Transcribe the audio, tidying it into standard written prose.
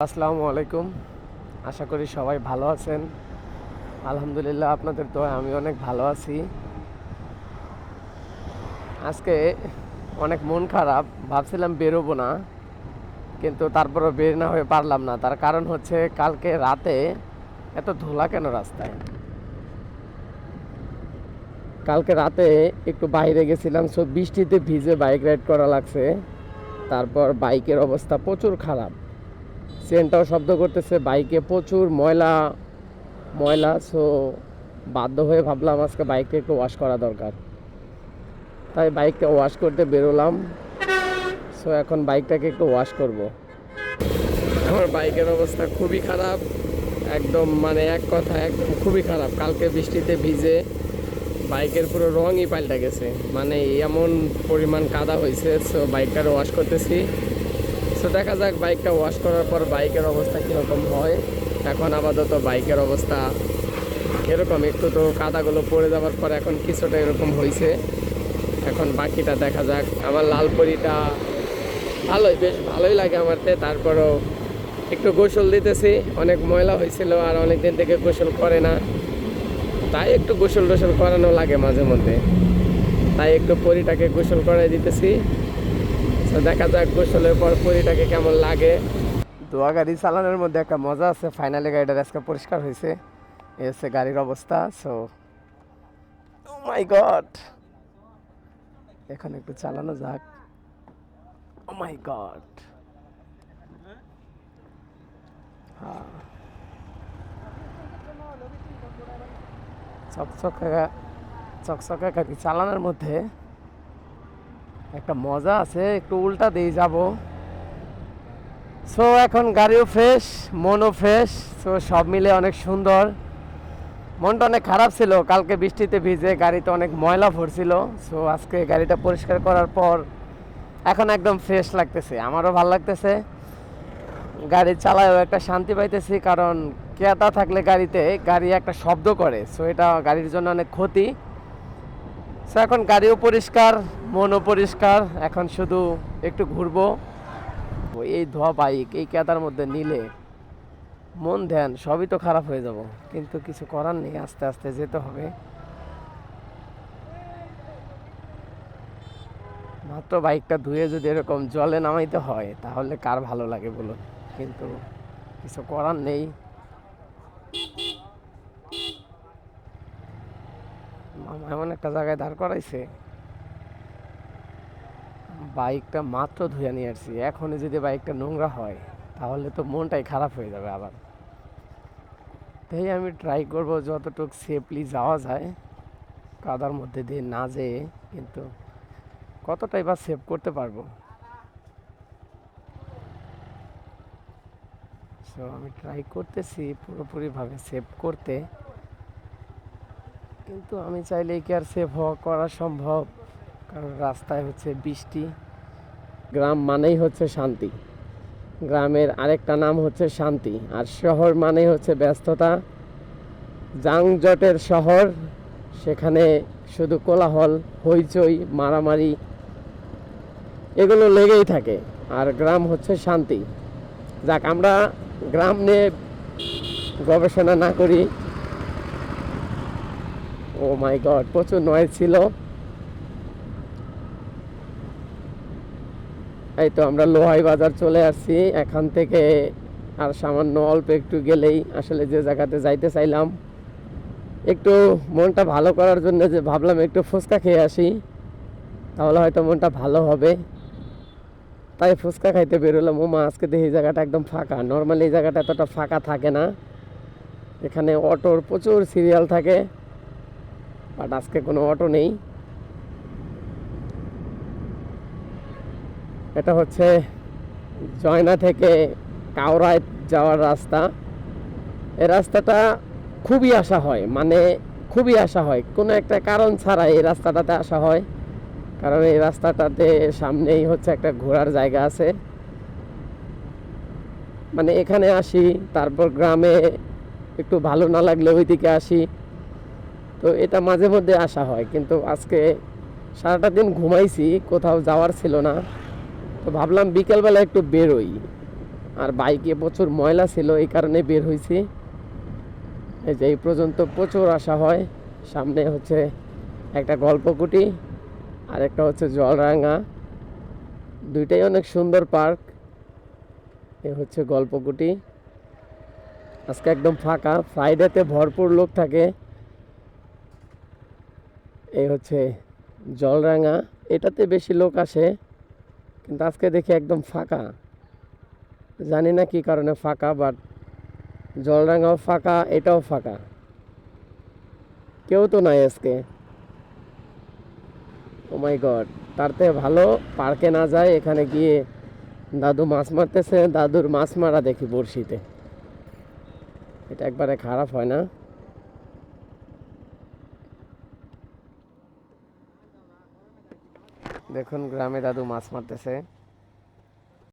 আসসালামু আলাইকুম। আশা করি সবাই ভালো আছেন। আলহামদুলিল্লাহ, আপনাদের দোয়ায় আমি অনেক ভালো আছি। আজকে অনেক মন খারাপ, ভাবছিলাম বেরোবো না, কিন্তু তারপরও বের না হয়ে পারলাম না। তার কারণ হচ্ছে কালকে রাতে এত ধুলা কেন রাস্তায়। কালকে রাতে একটু বাইরে গেছিলাম, সো বৃষ্টিতে ভিজে বাইক রাইড করা লাগছে। তারপর বাইকের অবস্থা প্রচুর খারাপ, চেনটাও শব্দ করতেছে, বাইকে প্রচুর ময়লা ময়লা। সো বাধ্য হয়ে ভাবলাম আজকে বাইকটা একটু ওয়াশ করা দরকার, তাই বাইকটা ওয়াশ করতে বেরোলাম। সো এখন বাইকটাকে একটু ওয়াশ করব। আমার বাইকের অবস্থা খুবই খারাপ, একদম মানে এক কথা একদম খুবই খারাপ। কালকে বৃষ্টিতে ভিজে বাইকের পুরো রঙই পাল্টে গেছে, মানে এমন পরিমাণ কাদা হয়েছে। সো বাইকটা ওয়াশ করতেছি। সো দেখা যাক বাইকটা ওয়াশ করার পর বাইকের অবস্থা কীরকম হয়। এখন আপাতত বাইকের অবস্থা এরকম, একটু তো কাদাগুলো পড়ে যাওয়ার পর এখন কিছুটা এরকম হয়েছে। এখন বাকিটা দেখা যাক। আমার লাল পরিটা ভালোই, বেশ ভালোই লাগে আমারতে। তারপরও একটু গোসল দিতেছি, অনেক ময়লা হয়েছিল আর অনেক দিন থেকে গোসল করে না, তাই একটু গোসল টোসল করানো লাগে মাঝে মধ্যে, তাই একটু পরিটাকে গোসল করাই দিতেছি। তো দেখা যাক গোসলের পর পরিটাকে কেমন লাগে। দোয়া গাড়ি চালানোর মধ্যে একটা মজা আছে, ফাইনালি গাড়িটা আজকে পরিষ্কার হয়েছে। এই হচ্ছে গাড়ির অবস্থা। সো ও মাই গড, এখন একটু চালানো যাক। ও মাই গড, হ্যাঁ, চকচকে চকচকে গাড়ি চালানোর মধ্যে একটা মজা আছে। একটু উল্টা দিয়ে যাব। সো এখন গাড়িও ফ্রেশ, মনও ফ্রেশ। সো সব মিলে অনেক সুন্দর। মনটা অনেক খারাপ ছিল, কালকে বৃষ্টিতে ভিজে গাড়িতে অনেক ময়লা ভরছিল। সো আজকে গাড়িটা পরিষ্কার করার পর এখন একদম ফ্রেশ লাগতেছে, আমারও ভালো লাগতেছে। গাড়ি চালায়ও একটা শান্তি পাইতেছি, কারণ কেদা থাকলে গাড়িতে গাড়ি একটা শব্দ করে। সো এটা গাড়ির জন্য অনেক ক্ষতি। সো এখন গাড়িও পরিষ্কার, মনও পরিষ্কার। এখন শুধু একটু ঘুরবো। এই ধোয়া বাইক এই কেদার মধ্যে নিলে মন ধ্যান সবই তো খারাপ হয়ে যাব, কিন্তু কিছু করার নেই, আস্তে আস্তে যেতে হবে। মাত্র বাইকটা ধুয়ে যদি এরকম জলে নামাইতে হয় তাহলে কার ভালো লাগে বলুন, কিন্তু কিছু করার নেই। মামা এমন একটা জায়গায় দাঁড় করাইছে, বাইকটা মাত্র ধুয়ে নিয়ে আসছি, এখনই যদি বাইকটা নোংরা হয় তাহলে তো মনটাই খারাপ হয়ে যাবে আবার। তাই আমি ট্রাই করব যতটুকু সেফলি যাওয়া যায় কাদার মধ্যে দিয়ে না যেয়ে, কিন্তু কতটাই বা সেভ করতে পারবো। সো আমি ট্রাই করতেছি পুরোপুরিভাবে সেভ করতে, কিন্তু আমি চাইলেই কি আর সেভ হওয়া করা সম্ভব? কারণ রাস্তায় হচ্ছে বৃষ্টি। গ্রাম মানেই হচ্ছে শান্তি, গ্রামের আরেকটা নাম হচ্ছে শান্তি। আর শহর মানেই হচ্ছে ব্যস্ততা, যানজটের শহর। সেখানে শুধু কোলাহল, হইচই, মারামারি এগুলো লেগেই থাকে। আর গ্রাম হচ্ছে শান্তি। যাক, আমরা গ্রাম নিয়ে গবেষণা না করি। ও মাই গড, প্রচুর নয়েজ ছিল। এই তো আমরা লোহাই বাজার চলে আসছি। এখান থেকে আর সামান্য অল্প একটু গেলেই আসলে যে জায়গাতে যাইতে চাইলাম, একটু মনটা ভালো করার জন্য যে ভাবলাম একটু ফুচকা খেয়ে আসি, তাহলে হয়তো মনটা ভালো হবে। তাই ফুচকা খাইতে বেরোলাম। ও মা, আজকে দেখি জায়গাটা একদম ফাঁকা। নর্মালি এই জায়গাটা এতটা ফাঁকা থাকে না, এখানে অটোর প্রচুর সিরিয়াল থাকে, বাট আজকে কোনো অটো নেই। এটা হচ্ছে জয়না থেকে কাউরায় যাওয়ার রাস্তা। এই রাস্তাটা খুবই আসা হয়, মানে খুবই আসা হয়, কোনো একটা কারণ ছাড়াই এই রাস্তাটাতে আসা হয়। কারণ এই রাস্তাটাতে সামনেই হচ্ছে একটা ঘোরার জায়গা আছে, মানে এখানে আসি, তারপর গ্রামে একটু ভালো না লাগলে ওইদিকে আসি। তো এটা মাঝে মধ্যে আসা হয়, কিন্তু আজকে সারাটা দিন ঘুমাইছি, কোথাও যাওয়ার ছিল না। তো ভাবলাম বিকেলবেলা একটু বেরোই, আর বাইকে প্রচুর ময়লা ছিল, এই কারণে বের হয়েছি। এই যে এই পর্যন্ত প্রচুর আসা হয়। সামনে হচ্ছে একটা গল্পকুটি, আর একটা হচ্ছে জলরাঙা। দুইটাই অনেক সুন্দর পার্ক। এ হচ্ছে গল্পকুটি। আজকে একদম ফাঁকা, ফ্রাইডেতে ভরপুর লোক থাকে। এই হচ্ছে জলরাঙা, এটাতে বেশি লোক আসে, কিন্তু আজকে দেখি একদম ফাঁকা। জানি না কি কারণে ফাঁকা, বাট জলরাঙাও ফাঁকা, এটাও ফাঁকা, কেউ তো নাই আজকে। ও মাই গড, তার থেকে ভালো পার্কে না যায়, এখানে গিয়ে দাদু মাছ মারতেছে, দাদুর মাছ মারা দেখি বড়শিতে। এটা একবারে খারাপ হয় না? দেখুন গ্রামে দাদু মাছ মারতেছে।